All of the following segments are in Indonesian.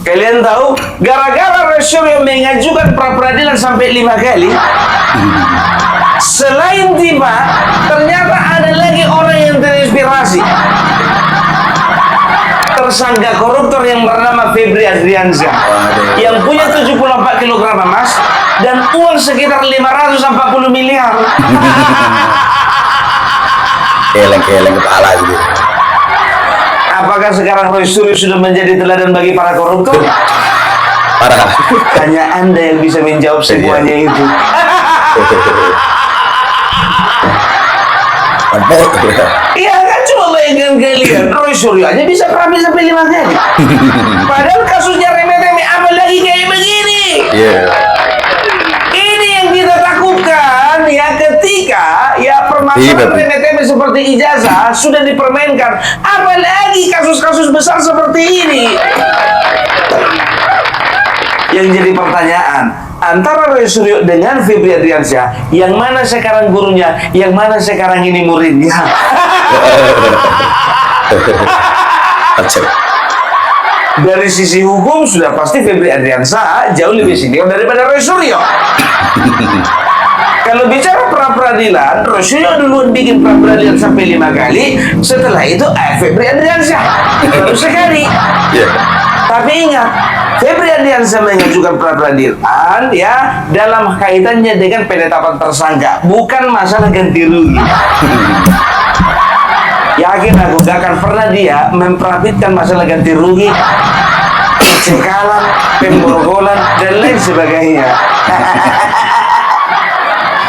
Kalian tahu, gara-gara Rosario mengajukan pra-peradilan sampai 5 kali, selain Tima, ternyata ada lagi orang yang terinspirasi. Tersangka koruptor yang bernama Febri Adriansyah, yang punya 74 kg emas dan uang sekitar 540 miliar. Keleng-keleng kepala gitu. Apakah sekarang Roy Suryo sudah menjadi teladan bagi para koruptor? Parah. Hanya Anda yang bisa menjawab semuanya itu. Iya kan, cuma bayangkan kalian, Roy Suryo aja bisa berapi sampai 5 kali. Padahal kasusnya remeh-temeh, apalagi kayak begini. Ini yang kita takutkan ya, ketika ya permasalahan remeh-temeh seperti ijazah sudah dipermainkan, apalagi kasus-kasus besar seperti ini. Yang jadi pertanyaan, antara Roy Suryo dengan Febri Adriansyah, yang mana sekarang gurunya, yang mana sekarang ini muridnya? Dari sisi hukum sudah pasti Febri Adriansyah jauh lebih senior daripada Roy Suryo. Kalau bicara pra-peradilan, Roy Suryo dulu bikin pra-peradilan sampai 5 kali, setelah itu Febri Adriansyah baru sekali. Tapi ingat, Febri Adriansyah mengajukan pra-peradilan ya dalam kaitannya dengan penetapan tersangka, bukan masalah ganti rugi. Yakin aku gak akan pernah dia memprofitkan masalah ganti rugi, cekalan, pemborgolan, dan lain sebagainya.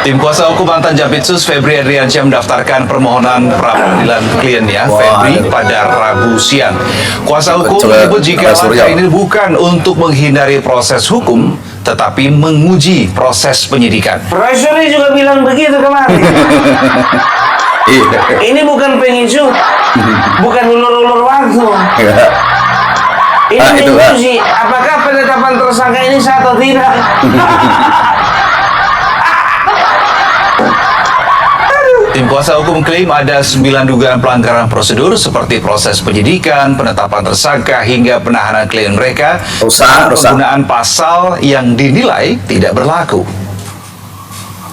Tim kuasa hukum mantan Jampitsus Febri Adriansyah mendaftarkan permohonan pra-peradilan kliennya Febri pada Rabu siang. Kuasa hukum menyebut jika langkah ini bukan untuk menghindari proses hukum, tetapi menguji proses penyidikan. Roy Suryo juga bilang begitu kemarin. Ini bukan pengisu, bukan ulur-ulur waktu. Ini menguji apakah penetapan tersangka ini sah atau tidak. Tim kuasa hukum klaim ada 9 dugaan pelanggaran prosedur seperti proses penyidikan, penetapan tersangka hingga penahanan klien mereka, penggunaan pasal yang dinilai tidak berlaku.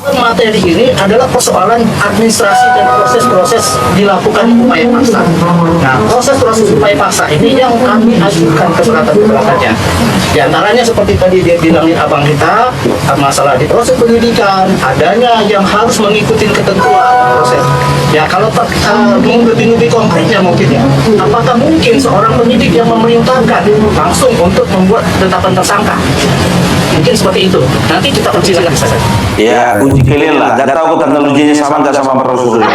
Materi ini adalah persoalan administrasi dan proses-proses dilakukan upaya paksa. Nah, proses-proses upaya paksa ini yang kami ajukan keberatan-keberatannya. Di antaranya seperti tadi dia bilangin abang kita, masalah di proses penyidikan, adanya yang harus mengikuti ketentuan proses. Ya, kalau lebih konkretnya mungkin ya, apakah mungkin seorang penyidik yang memerintahkan langsung untuk membuat penetapan tersangka? Mungkin seperti itu. Nanti kita persilakan saja. Ya, uji kalian lah. Gak tahu tanggal ujinya sama nggak sama Roy Suryo.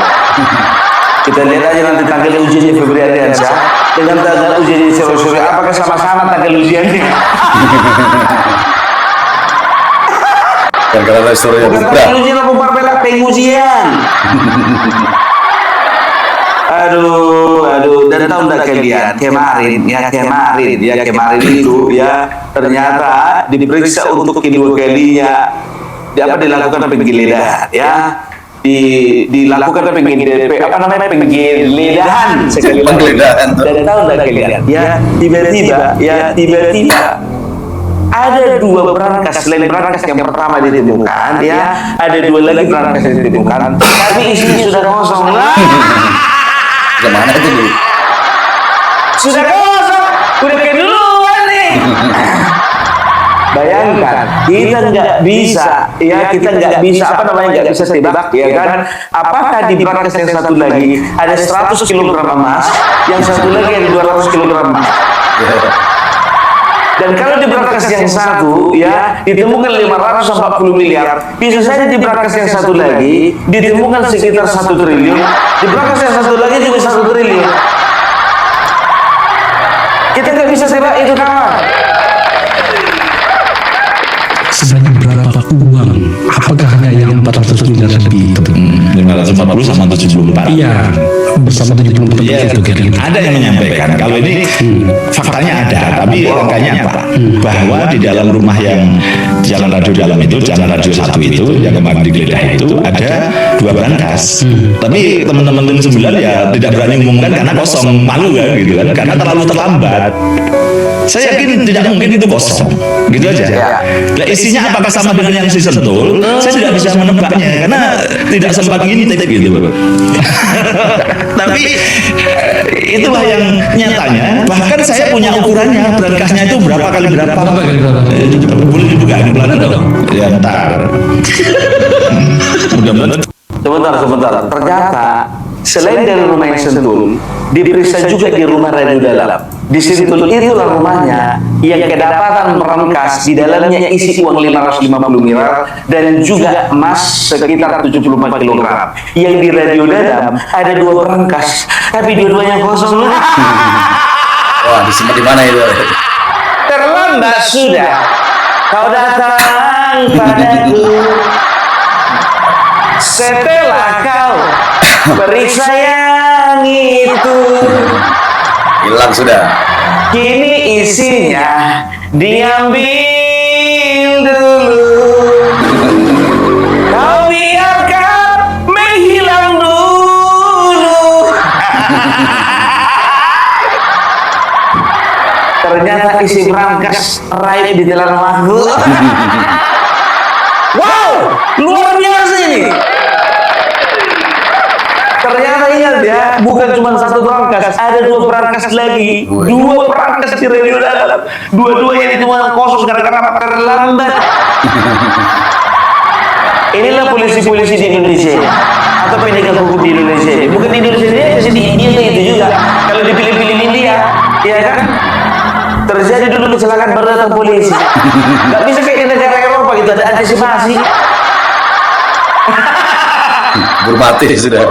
Kita lihat aja nanti tanggal ujiannya Febri Adriansyah dengan tanggal ujiannya Roy Suryo. Apakah sama-sama tanggal ujiannya? Dan kalau Roy Suryo tanggal ujian apa berbeda pengujian? Aduh, dan tahu nggak kalian kemarin itu ya ternyata diperiksa untuk kedua kalinya, dilakukan penggeledahan ya, dilakukan penggeledahan sekali lagi. Dan tahu nggak kalian ya tiba-tiba ada 2 berangkas selain berangkas yang pertama ditemukan ya, ada 2 lagi berangkas yang ditemukan, tapi isinya sudah kosong. Kemana itu? Sudah kosong, udah keduluan nih. Bayangkan, kita nggak bisa nggak bisa tebak ya kan? Apakah di berangkas yang satu lagi ada 100 kg emas, yang satu lagi ada 200 kg emas? Dan kalau di berangkas yang satu ya ditemukan 540 miliar, bisa saja di berangkas yang satu lagi ditemukan sekitar 1 triliun, di berangkas yang satu lagi juga 1 triliun. Kita nggak bisa tebak itu, kawan. Sebanyak berapa uang? Apakah hanya yang 400 miliar lebih? 540 sama 74. Iya, bersama 74 itu kira-kira. Ada yang menyampaikan kalau ini faktanya ada, tapi angkanya apa? Bahwa di dalam rumah yang Jalan Radio Dalam itu, Jalan Radio 1 itu, yang kemarin digeledah itu ada 2 berangkas. Tapi teman-teman tim 9 ya tidak berani mengumumkan karena kosong, malu kan gitu kan, karena terlalu terlambat. Saya yakin tidak mungkin itu kosong, gitu aja. Nah, isinya apakah sama dengan yang si Sentul? Saya tidak bisa menebaknya karena tidak sempat ngintip gitu. Tapi itulah yang nyatanya. Bahkan saya punya ukurannya, berangkasnya itu berapa kali berapa. Boleh dibuka di belakang dong. Ya ntar. Mudah-mudahan. Sebentar. Ternyata selain dari rumah yang Sentul, diperiksa juga di rumah Radio Dalam. Di Sentul itulah rumahnya yang kedapatan merangkas di dalamnya isi uang 550 miliar dan juga emas sekitar 74 kilogram. Yang di Radio Dalam ada 2 berangkas, tapi dua-duanya kosong. Wah, disimpan di mana itu? Terlambat sudah kau datang padaku setelah kau periksa yang itu. Hilang sudah. Kini isinya diambil dulu. Kau biarkan menghilang dulu. Ternyata isi berangkas raib di dalam waktu. Wow, luar biasa ini. Ternyata ingat ya, bukan cuma 1 berangkas, ada 2 berangkas lagi. 2 berangkas di Radio Dalam. Dua-duanya itu kosong gara-gara terlambat. Inilah polisi-polisi di Indonesia atau penegak hukum di Indonesia. Bukan di Indonesia saja, di India itu juga. Kalau dipilih-pilih India, ya kan? Terjadi dulu kecelakaan baru datang polisi. Gak bisa kayak di negara Eropa gitu, ada antisipasi. Bermati sudah.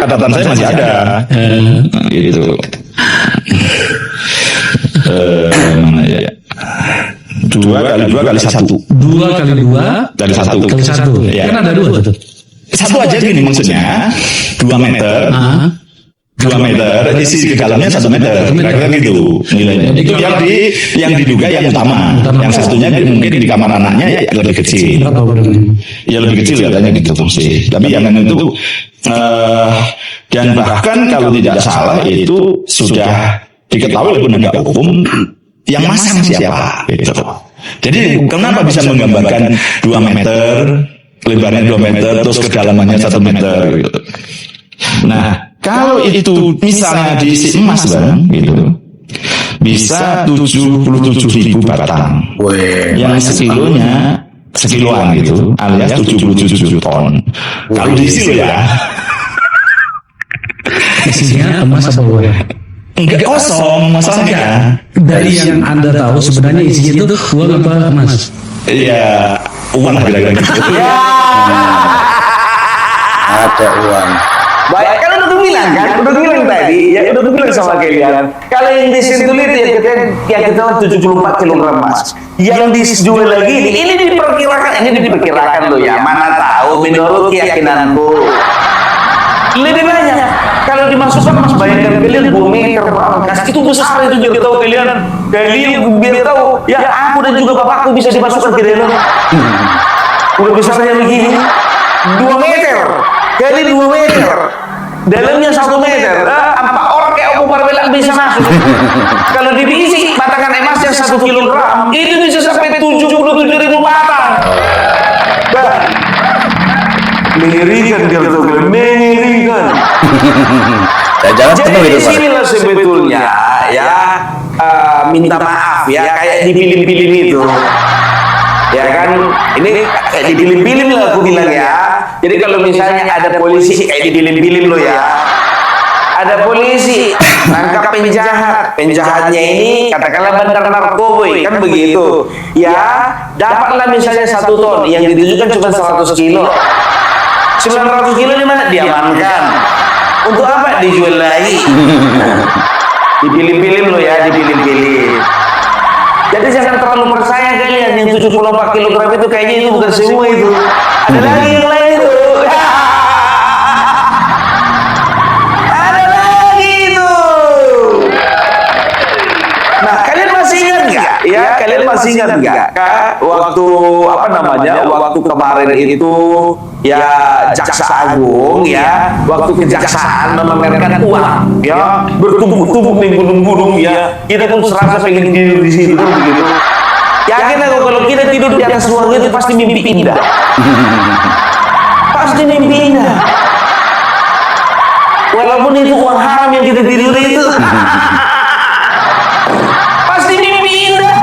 Catatan saya masih ada. Gitu. Mana ya? 2 kali 2 kali 1. 2 kali 2 Dari 1. kali 1. Ya. Kan ada 2 tuh. 1 aja gini maksudnya. 2 meter. 2 meter, isi ke dalamnya 1 meter, kira-kira gitu nilainya. Itu yang diduga yang utama. Yang satunya mungkin di kamar anaknya ya lebih kecil. Berapa ukurannya? Ya lebih kecil katanya gitu sih. Tapi yang itu dan bahkan kalau tidak salah itu sudah diketahui oleh penegak hukum yang masang siapa gitu. Jadi kenapa bisa menggambarkan 2 meter, lebarnya 2 meter, terus kedalamannya 1 meter gitu. Nah, kalau itu misalnya diisi emas bang, gitu, bisa 77.000 batang. Yang sekilonya sekiloan gitu, alias 77 ton. Kalau diisi loh ya. Isinya emas apa uang? Enggak kosong masalahnya. Dari yang Anda tahu sebenarnya isinya itu uang apa emas? Iya, uang lah kira-kira gitu. Ada uang. Baik, kan udah bilang kan, udah bilang tadi, ya udah bilang sama kalian. Kalau yang di Sentul itu yang kita 74 kilogram emas, yang dijual lagi ini diperkirakan loh ya. Mana tahu menurut keyakinanku lebih banyak. Kalau dimasukkan mas bayangkan kalian 2 meter berangkas itu besar itu biar tahu kalian biar tahu ya aku dan juga bapakku bisa dimasukkan ke dalam. Udah besarnya begini 2 meter kali 2 meter dalamnya 1 meter 4 orang kayak Om Parbelang bisa masuk. Kalau diisi batangan emas yang 1 kilogram itu bisa sampai 77.000 batang. Mengerikan dia betul, mengerikan. Jangan Jadi penuh di itu Pak. sinilah sebetulnya ya minta maaf ya kayak di film-film itu. Ya kan, ini kayak di film-film lah aku bilang ya. Jadi kalau misalnya ada polisi kayak di film-film lo ya. Ada polisi nangkap penjahatnya ini katakanlah bandar narkoba kan begitu. Ya, dapatlah misalnya 1 ton yang ditujukan cuma 100 kilo. 900 kilo di mana diamankan? Untuk apa dijual lagi? Di film-film lo ya, di film-film. Jadi jangan terlalu percaya kalian yang 74 kilogram itu kayaknya itu bukan semua itu. Ada lagi yang lain itu. Ada lagi itu. Nah, kalian masih ingat nggak ya kalian masih ingat nggak waktu apa namanya waktu kemarin itu ya Jaksa Agung ya waktu kejaksaan memamerkan uang ya bertumpuk-tumpuk di gunung-gunung ya kita pun serasa pengen tidur di situ begitu. Yakin aku kalau kita tidur di atas ruang itu pasti mimpi indah. Pasti mimpi indah. Walaupun itu uang haram yang kita tidur itu. Pasti mimpi indah.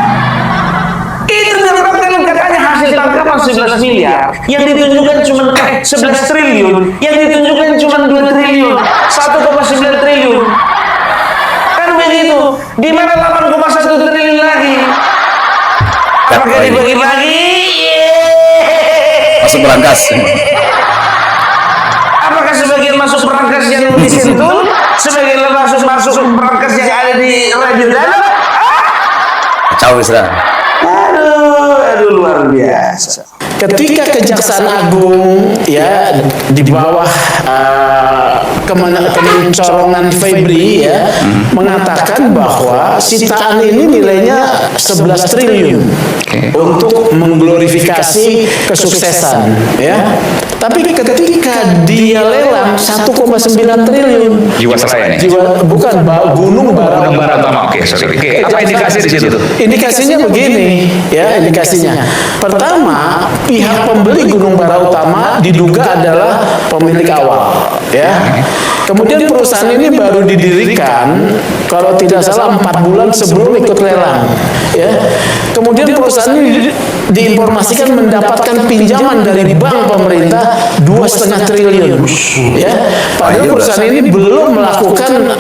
Itu dengan katanya hasil tangkapan 11 miliar. Yang ditunjukkan cuma 11 triliun. Yang ditunjukkan cuma 2 triliun. 1,9 triliun. Kan begitu. Di mana 8,1 triliun lagi? Apakah dibagi-bagi? Masuk berangkas. Apakah sebagian masuk perangkas yang disentuh, sebagian masuk perangkas yang ada di radio dalam? Kacau Isra. Aduh luar biasa. Ketika Kejaksaan Agung ya di bawah kemencorongan Febri ya mengatakan bahwa sitaan ini nilainya 11 triliun untuk mengglorifikasi kesuksesan ya. Tapi ketika dia lelang 1,9 triliun Jiwasraya nih. bukan Gunung Barat Utama. Oke, apa indikasi di situ? Indikasinya begini, ya indikasinya. Pertama, pihak pembeli Gunung Bara Utama diduga adalah pemilik awal, ya. Kemudian perusahaan ini baru didirikan, kalau tidak salah 4 bulan sebelum ikut lelang, ya. Kemudian perusahaan ini diinformasikan mendapatkan pinjaman dari bank pemerintah 2,5 triliun, ya. Padahal perusahaan ini belum melakukan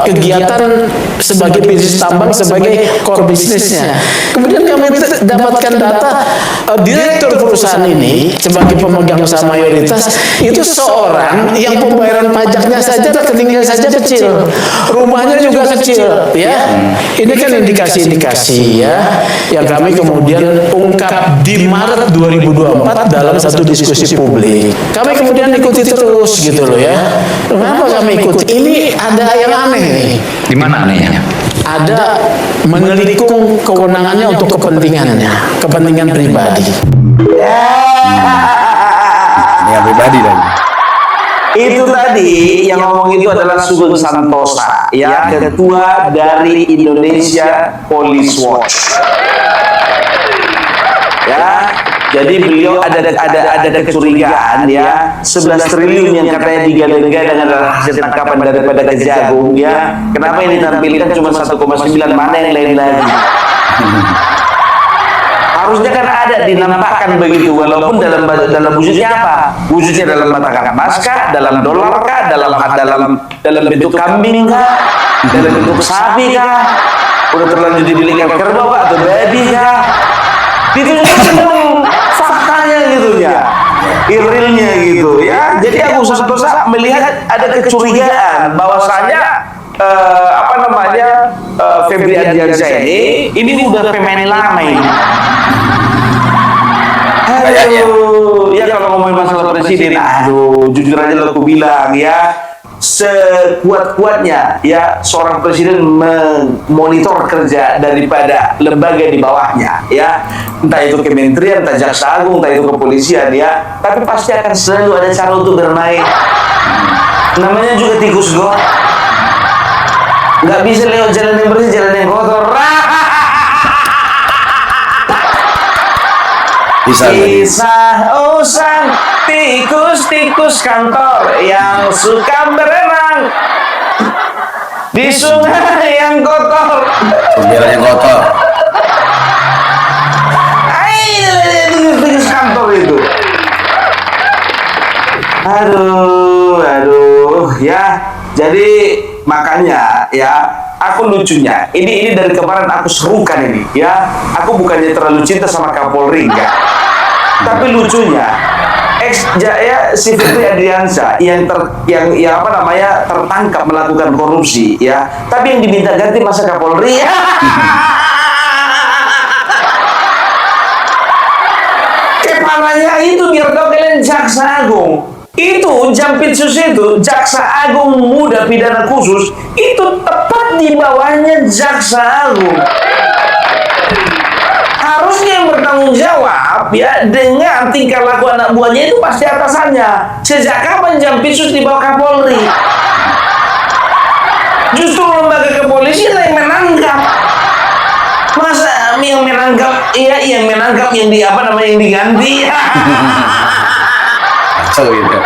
kegiatan sebagai bisnis tambang sebagai core bisnisnya. Kemudian kami dapatkan data direktur perusahaan ini sebagai pemegang saham mayoritas itu seorang yang pembayaran pajaknya saja rekeningnya saja kecil, rumahnya juga kecil, ya. Ini kan indikasi-indikasi ya yang kami kemudian ungkap di Maret 2024 dalam satu diskusi publik. Kami kemudian ikuti terus gitu loh ya. Kenapa kami ikuti? Ini ada yang aneh nih. Di mana nih? Ada menelikung kewenangannya untuk kepentingan pribadi. Dengan pribadi lagi. Itu tadi yang ngomong itu adalah Sugeng Santosa, ya, ketua dari Indonesia Police Watch. Ya, jadi beliau ada kecurigaan ya 11 triliun yang katanya digadang-gadang adalah hasil tangkapan daripada Kejagung ya. Kenapa ini ditampilkan cuma 1,9, mana yang lain lagi? Harusnya kan ada dinampakkan begitu, walaupun dalam wujudnya apa? Wujudnya dalam mata emas kah, dalam dolar kah, dalam bentuk kambing kah, dalam bentuk sapi kah, udah terlanjur dibelikan kerbau kah, atau babi kah? Ditunjukkan dong faktanya gitu ya, realnya gitu ya. Jadi aku Santosa melihat ada kecurigaan bahwasanya Febri Ardiansyah ini udah pemain lama ini. Aduh, ya kalau ngomongin masalah presiden, aduh, jujur aja lo aku bilang ya, sekuat-kuatnya ya seorang presiden memonitor kerja daripada lembaga di bawahnya ya, entah itu kementerian, entah Jaksa Agung, entah itu kepolisian ya, tapi pasti akan selalu ada cara untuk bermain. Namanya juga tikus got, nggak bisa lewat jalan yang bersih, jalan yang kotor. Kisah usang tikus-tikus kantor yang suka berenang di sungai yang kotor. Sungai yang kotor. Tikus-tikus kantor itu. Aduh, ya. Jadi makanya ya, aku lucunya ini dari kemarin aku serukan ini ya, aku bukannya terlalu cinta sama Kapolri enggak, tapi lucunya si Febri Ardiansyah yang tertangkap melakukan korupsi ya, tapi yang diminta ganti masa Kapolri ya. Kepalanya itu biar tahu kalian Jaksa Agung. Itu Jampitsus itu, Jaksa Agung Muda Pidana Khusus, itu tepat di bawahnya Jaksa Agung. jawab ya dengan tingkah laku anak buahnya itu pasti atasannya. Sejak kapan Jampitsus di bawah Kapolri? Justru lembaga kepolisian yang menangkap. Masa yang menangkap, yang menangkap yang yang diganti. Gitu.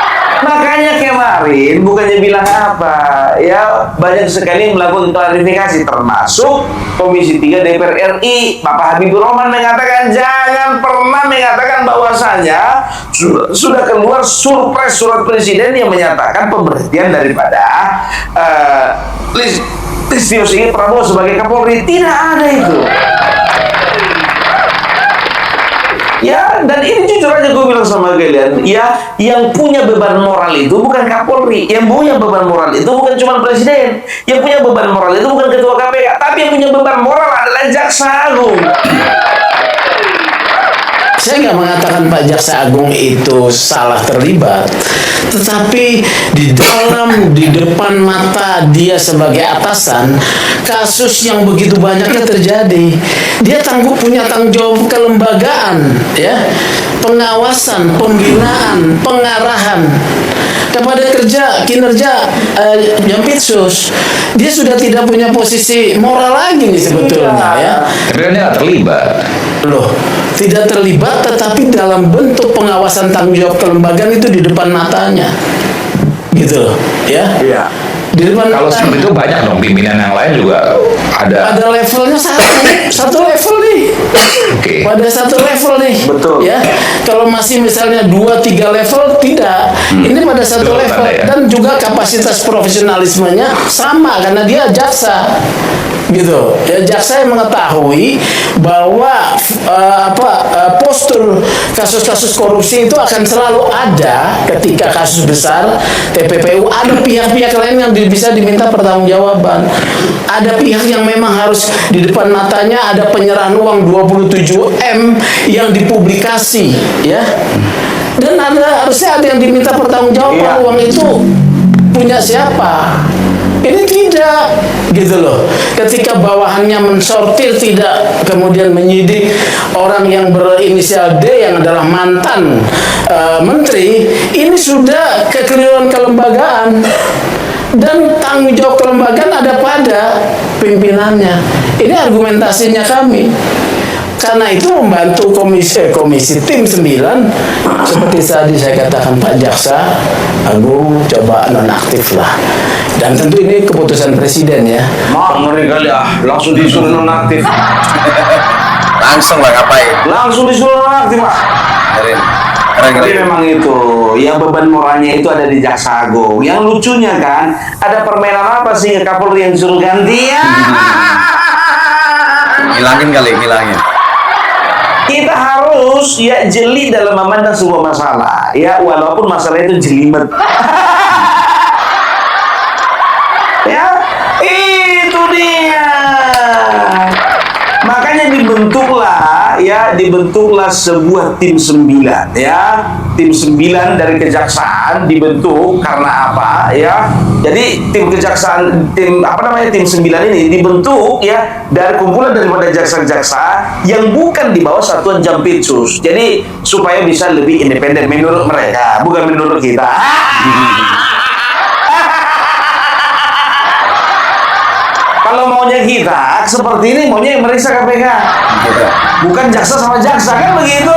Makanya kemarin bukannya bilang apa, ya banyak sekali melakukan klarifikasi, termasuk Komisi 3 DPR RI. Bapak Habibur Rahman mengatakan jangan pernah mengatakan bahwasanya sudah keluar surpres surat presiden yang menyatakan pemberhentian daripada Listio Sigit Prabowo sebagai Kapolri. Tidak ada itu. Ya, dan ini jujur aja gue bilang sama kalian, ya, yang punya beban moral itu bukan Kapolri, yang punya beban moral itu bukan cuma presiden, yang punya beban moral itu bukan ketua KPK, tapi yang punya beban moral adalah Jaksa Agung. Saya nggak mengatakan Pak Jaksa Agung itu salah terlibat, tetapi di depan mata dia sebagai atasan, kasus yang begitu banyaknya terjadi, dia punya tanggung jawab kelembagaan, ya, pengawasan, pembinaan, pengarahan kepada kinerja Jampitsus. Dia sudah tidak punya posisi moral lagi nih sebetulnya, ya. Tapi kan dia terlibat. Loh, tidak terlibat tetapi dalam bentuk pengawasan tanggung jawab kelembagaan itu di depan matanya. Gitu loh, ya. Iya. Di depan Kalau matanya. seperti itu banyak dong pimpinan yang lain juga ada. Ada levelnya satu level nih. Oke. Pada satu level nih. Betul. Ya. Kalau masih misalnya 2-3 level tidak. Ini pada satu Betul, level ada ya. dan juga kapasitas profesionalismenya sama karena dia jaksa. Gitu. Ya, jaksa yang mengetahui bahwa postur kasus-kasus korupsi itu akan selalu ada ketika kasus besar TPPU. Ada pihak-pihak lain yang bisa diminta pertanggungjawaban. Ada pihak yang memang harus di depan matanya ada penyerahan uang 27M yang dipublikasi, ya. Dan harusnya ada yang diminta pertanggungjawaban. Iya. Uang itu punya siapa? Ini tidak, gitu loh. Ketika bawahannya mensortir, tidak kemudian menyidik orang yang berinisial D yang adalah mantan menteri, ini sudah kekeliruan kelembagaan. Dan tanggung jawab kelembagaan ada pada pimpinannya. Ini argumentasinya kami. Karena itu membantu komisi tim 9 seperti tadi saya katakan Pak Jaksa Agung coba nonaktif lah. Dan tentu ini keputusan presiden, ya. Ngeri kali langsung disuruh nonaktif. Langsung lah ngapain? Langsung disuruh nonaktif, Pak. Keren. Tapi memang itu, yang beban moralnya itu ada di Jaksa Agung. Yang lucunya kan, ada permainan apa sih Kapolri yang disuruh ganti? Ngilangin. Kita harus jeli dalam memandang sebuah masalah, ya, walaupun masalah itu jelimet. Ya, itu dia. Makanya dibentuklah sebuah tim 9, ya. Tim 9 dari kejaksaan dibentuk karena apa, ya? Jadi tim 9 ini dibentuk, ya, dari kumpulan daripada jaksa-jaksa yang bukan di bawah satuan Jampitsus. Jadi supaya bisa lebih independen menurut mereka, bukan menurut kita. Kalau maunya kita seperti ini, maunya yang meriksa KPK, bukan jaksa sama jaksa, kan begitu?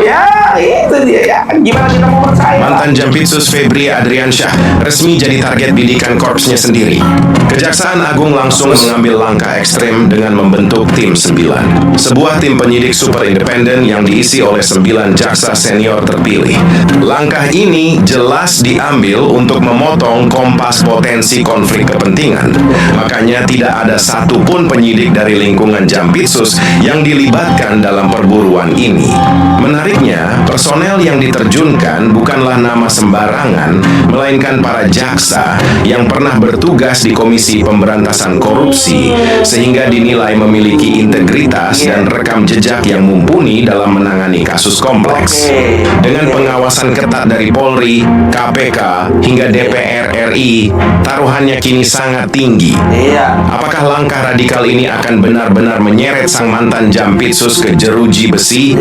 Ya, itu dia, ya. Gimana kita mau percaya? Mantan Jampitsus Febri Adriansyah resmi jadi target bidikan korpsnya sendiri. Kejaksaan Agung langsung mengambil langkah ekstrem dengan membentuk tim 9. Sebuah tim penyidik super independen yang diisi oleh 9 jaksa senior terpilih. Langkah ini jelas diambil untuk memotong kompas potensi konflik kepentingan. Makanya tidak ada satupun penyidik dari lingkungan Jampitsus yang dilibatkan dalam perburuan ini. Menariknya, Personel yang diterjunkan bukanlah nama sembarangan, melainkan para jaksa yang pernah bertugas di Komisi Pemberantasan Korupsi, sehingga dinilai memiliki integritas dan rekam jejak yang mumpuni dalam menangani kasus kompleks. Dengan pengawasan ketat dari Polri, KPK, hingga DPR RI, taruhannya kini sangat tinggi. Apakah langkah radikal ini akan benar-benar menyeret sang mantan Jampitsus ke jeruji besi?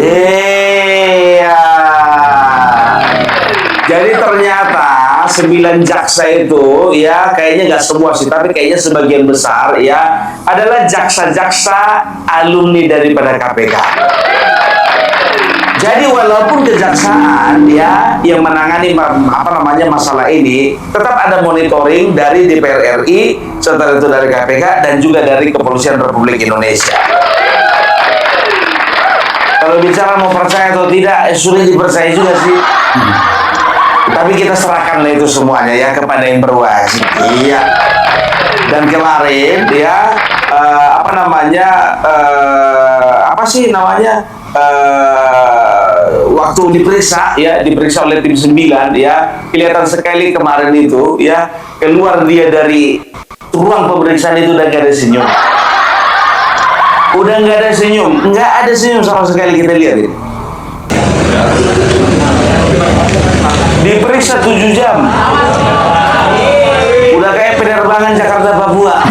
Jadi ternyata 9 jaksa itu ya kayaknya nggak semua sih, tapi kayaknya sebagian besar ya adalah jaksa-jaksa alumni daripada KPK. Jadi walaupun kejaksaan ya yang menangani masalah ini, tetap ada monitoring dari DPR RI, setelah itu dari KPK dan juga dari Kepolisian Republik Indonesia. Kalau bicara mau percaya atau tidak, sulit dipercaya juga sih. Tapi kita serahkanlah itu semuanya ya kepada yang berwajib. Iya. Dan kemarin ya waktu diperiksa oleh tim 9 ya, kelihatan sekali kemarin itu ya, keluar dia dari ruang pemeriksaan itu udah gak ada senyum. Udah nggak ada senyum, nggak ada senyum sama sekali. Kita lihat ini. Diperiksa 7 jam. Udah kayak penerbangan Jakarta Papua.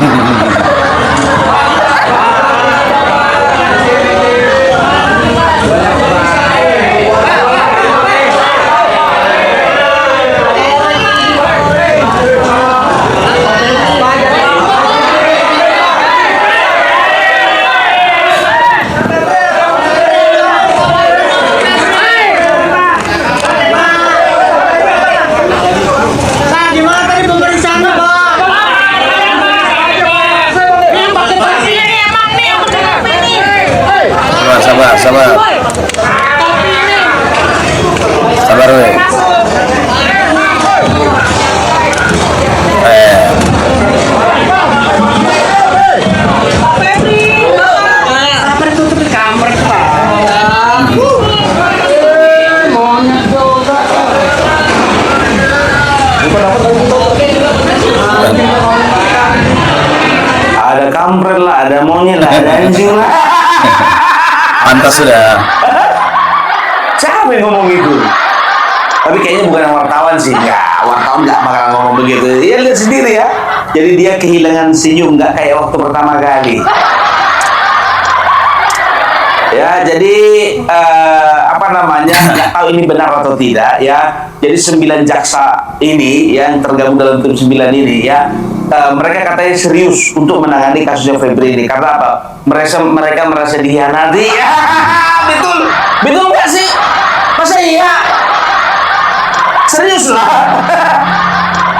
Sabar weh. Ada kampret lah, ada monyet lah, ada anjing lah. Pantas sudah. Siapa yang ngomong gitu? Tapi kayaknya bukan yang wartawan sih. Enggak, wartawan nggak bakal ngomong begitu. Ya lihat sendiri ya. Jadi dia kehilangan senyum, nggak kayak waktu pertama kali. Ya, jadi nggak tahu ini benar atau tidak ya. Jadi 9 jaksa ini yang tergabung dalam tim 9 ini ya, mereka katanya serius untuk menangani kasusnya Febri ini. Karena apa? Mereka merasa dikhianati. Ya, betul nggak sih? Masa iya? Serius lah.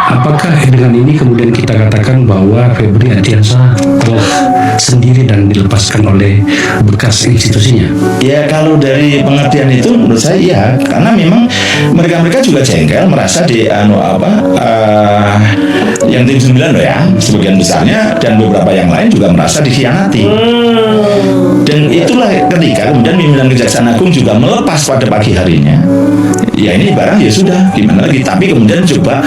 Apakah dengan ini kemudian kita katakan bahwa Febri Ardiansyah sendiri dan dilepaskan oleh bekas institusinya? Ya kalau dari pengertian itu menurut saya ya, karena memang mereka juga jengkel, merasa yang tim 9 loh ya, sebagian besarnya dan beberapa yang lain juga merasa dikhianati. Dan itulah ketika kemudian pimpinan Kejaksaan Agung juga melepas pada pagi harinya. Ya ini barang ya sudah, gimana lagi? Tapi kemudian coba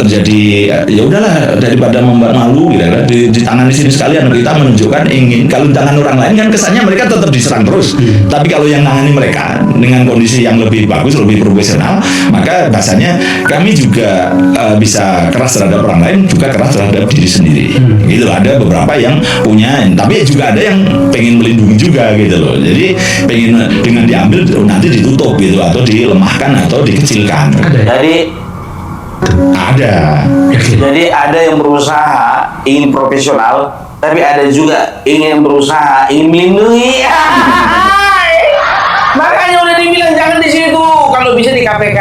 terjadi ya udahlah, daripada membuat malu gitu kan, di tangan di sini sekalian kita menunjukkan ingin. Kalau di tangan orang lain kan kesannya mereka tetap diserang terus. Tapi kalau yang nangani mereka dengan kondisi yang lebih bagus, lebih profesional, maka bahasanya kami juga bisa keras terhadap orang lain, juga keras terhadap diri sendiri. Gitu, ada beberapa yang punya, tapi juga ada yang pengen melindungi juga gitu loh. Jadi pengen dengan diambil nanti ditutup gitu, atau dilemahkan atau dikecilkan. Jadi ada yang berusaha ingin profesional, tapi ada juga ingin berusaha ingin melindungi. Makanya udah dibilang jangan di situ, kalau bisa di KPK.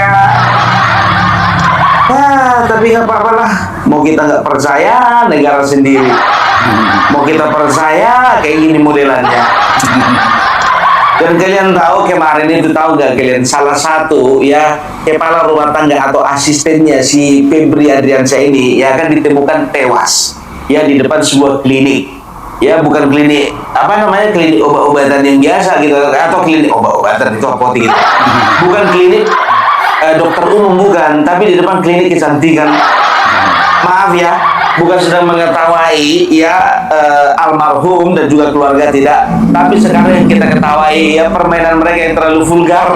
Tapi nggak apa-apa lah. Mau kita nggak percaya negara sendiri, mau kita percaya kayak gini modelannya. Dan kalian tahu kemarin itu, tahu gak kalian, salah satu ya kepala rumah tangga atau asistennya si Febri Ardiansyah ini ya kan ditemukan tewas ya di depan sebuah klinik. Ya bukan klinik klinik obat-obatan yang biasa gitu, atau klinik obat-obatan itu apotek gitu. Bukan klinik dokter umum, bukan, tapi di depan klinik kecantikan. Maaf ya, bukan sedang mengetahui ya almarhum dan juga keluarga, tidak, tapi sekarang yang kita ketahui ya permainan mereka yang terlalu vulgar.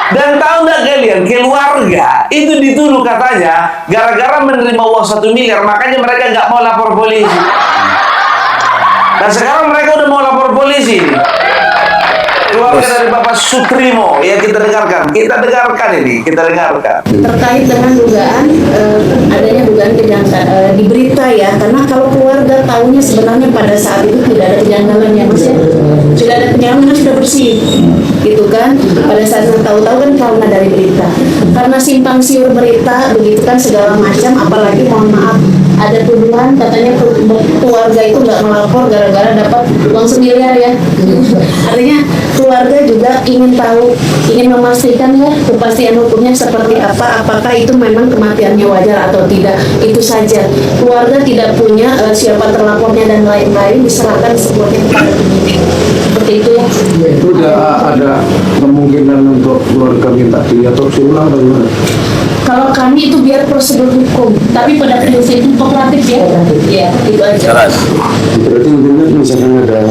Dan tahu nggak kalian, keluarga itu dituduh katanya gara-gara menerima uang 1 miliar, makanya mereka nggak mau lapor polisi. Dan sekarang mereka udah mau lapor polisi. Keluarga dari Bapak Sutrimo, ya kita dengarkan ini. Terkait dengan dugaan adanya dugaan kejanggalan di berita ya, karena kalau keluarga tahunya sebenarnya pada saat itu tidak ada kejanggalan ya Mas ya, sudah ada kejanggalan, sudah bersih gitu kan. Pada saat itu tahu-tahu kan karena dari berita, karena simpang siur berita begitu kan segala macam, apalagi mohon maaf ada tuduhan katanya keluarga itu nggak melapor gara-gara dapat uang 1 miliar ya. Artinya keluarga juga ingin tahu, ingin memastikan ya kepastian hukumnya seperti apa, apakah itu memang kematiannya wajar atau tidak. Itu saja. Keluarga tidak punya siapa terlapornya dan lain-lain, diserahkan semuanya kepada penyidik. Seperti itu ya. Itu udah ada kemungkinan untuk keluarga minta diotopsi ulang atau gimana? Kalau kami itu biar prosedur hukum, tapi pada prinsipnya kooperatif ya. Ya, itu aja. Jelas. Berarti intinya misalkan ada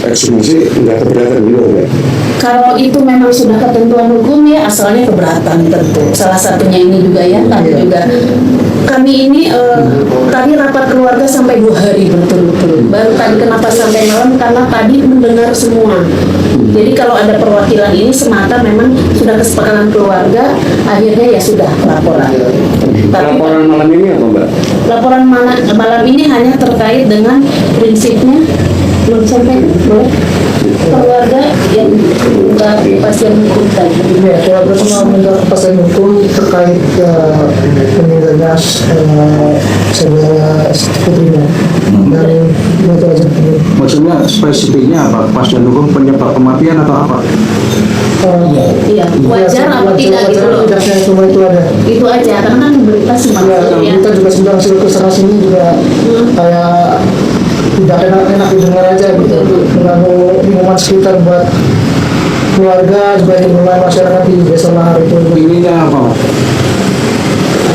ekshumasi nggak keberatan gitu ya? Kalau itu memang sudah ketentuan hukum ya, asalnya keberatan tentu. Salah satunya ini juga ya, tadi juga kami ini tadi rapat keluarga sampai 2 hari betul-betul. Baru tadi kenapa sampai malam, karena tadi mendengar semua. Jadi kalau ada perwakilan ini semata memang sudah kesepakatan keluarga, akhirnya ya sudah laporan. Tapi Laporan malam ini apa Mbak? laporan malam ini hanya terkait dengan prinsipnya belum sampai boleh keluarga yang minta kepastian hukum tadi. Ya, keluarga semua minta kepastian hukum terkait meninggalnya saudara putrinya. Dan itu aja. Maksudnya spesifiknya apa? Kepastian hukum penyebab kematian atau apa? Iya, wajar apa tidak gitu loh. Wajarnya cuma itu ada. Itu aja, karena kan berita simpang Ya, siur ya. kita juga sudah hasil kesana sini juga kayak tidak enak didengar aja gitu, mengganggu lingkungan sekitar buat keluarga, juga lingkungan masyarakat di Desa Lahar itu. Ininya apa?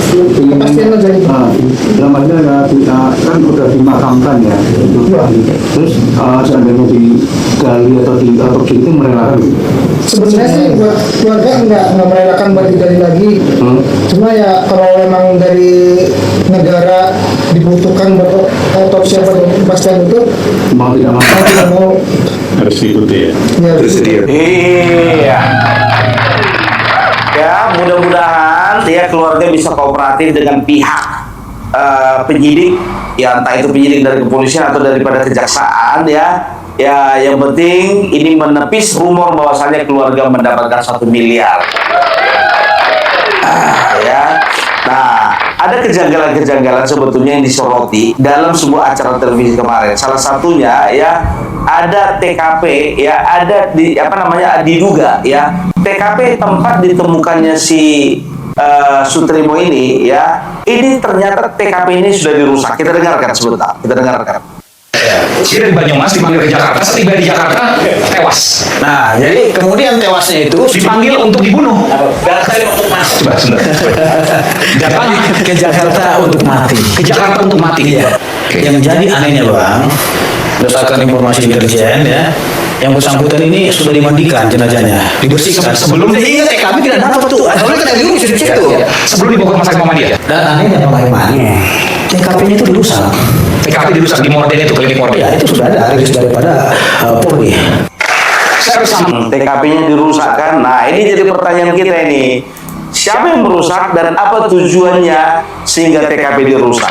Kepastian aja gitu. Dalam artinya kan udah dimakamkan ya. Terus seandainya digali atau diotopsi itu merelakan? Sebenarnya sih buat keluarga nggak merelakan buat digali lagi. Cuma ya kalau memang dari negara dibutuhkan buat otopsi atau kepastian itu Mau tidak mau tidak mau. Harus diikuti ya. Ya, Bersedia. Iya. Ya, mudah-mudahan ya keluarga bisa kooperatif dengan pihak penyidik, ya entah itu penyidik dari kepolisian atau daripada kejaksaan ya. Ya, yang penting ini menepis rumor bahwasannya keluarga mendapatkan 1 miliar. Ya. Nah, ada kejanggalan-kejanggalan sebetulnya yang disoroti dalam sebuah acara televisi kemarin. Salah satunya ya ada TKP ya, ada diduga ya TKP tempat ditemukannya si Sutrimo ini ya. Ini ternyata TKP ini sudah dirusak. Kita dengarkan sebentar. Dia dari Banyumas dipanggil ke Jakarta, setiba di Jakarta tewas. Nah, jadi kemudian tewasnya itu Dipanggil untuk dibunuh. Coba sebentar. datang ke Jakarta untuk mati. Ke Jakarta untuk mati. Iya. Yang jadi anehnya Bang, berdasarkan informasi intelijen ya, yang bersangkutan ini sudah dimandikan jenazahnya, dibersihkan. Sebelum dia TKP tidak dapat tuh, soalnya kan di situ. Sebelum dibawa ke rumah sakit Muhammadiyah. Dan anehnya bagaimana? TKP-nya itu dirusak. TKP dirusak di Morden itu, klinik Morden. Ya, itu sudah ada rilis daripada Polri. Saya bersama. TKP-nya dirusakkan. Nah, ini jadi pertanyaan kita ini. Siapa yang merusak dan apa tujuannya sehingga TKP dirusak?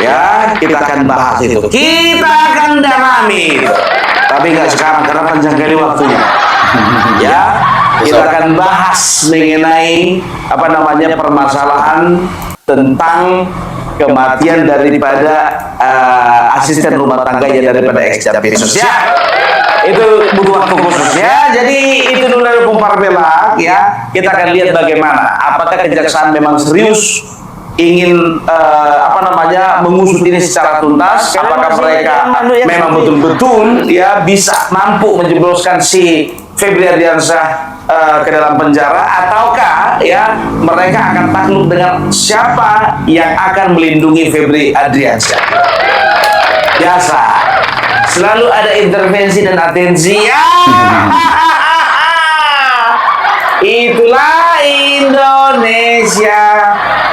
Ya, kita akan bahas itu. Kita akan dalami itu. Tapi nggak sekarang karena panjang kali waktunya. Ya, kita akan bahas mengenai permasalahan tentang kematian daripada asisten rumah tangga ya, daripada ex-Jampitsus ya. Itu butuh waktu khusus ya. Jadi itu dulu dari Kumpar Belak ya. Kita akan lihat bagaimana apakah kejaksaan memang serius ingin mengusut ini secara tuntas, apakah mereka memang betul-betul ya bisa mampu menjebloskan si Febri Ardiansyah ke dalam penjara, ataukah ya mereka akan takluk dengan siapa yang akan melindungi Febri Ardiansyah. Biasa selalu ada intervensi dan atensi ya. Itulah Indonesia.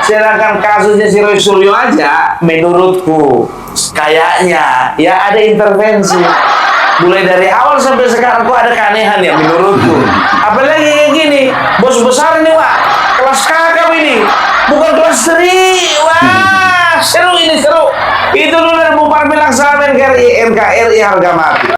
Sedangkan kasusnya si Roy Suryo aja, menurutku kayaknya ya ada intervensi. Mulai dari awal sampai sekarang kok ada keanehan ya menurutku. Apalagi kayak gini, bos besar ini wah, kelas kakap ini, bukan kelas seri. Wah, seru ini seru. Itu dulu dari Bupar bilang sama NKRI harga mati.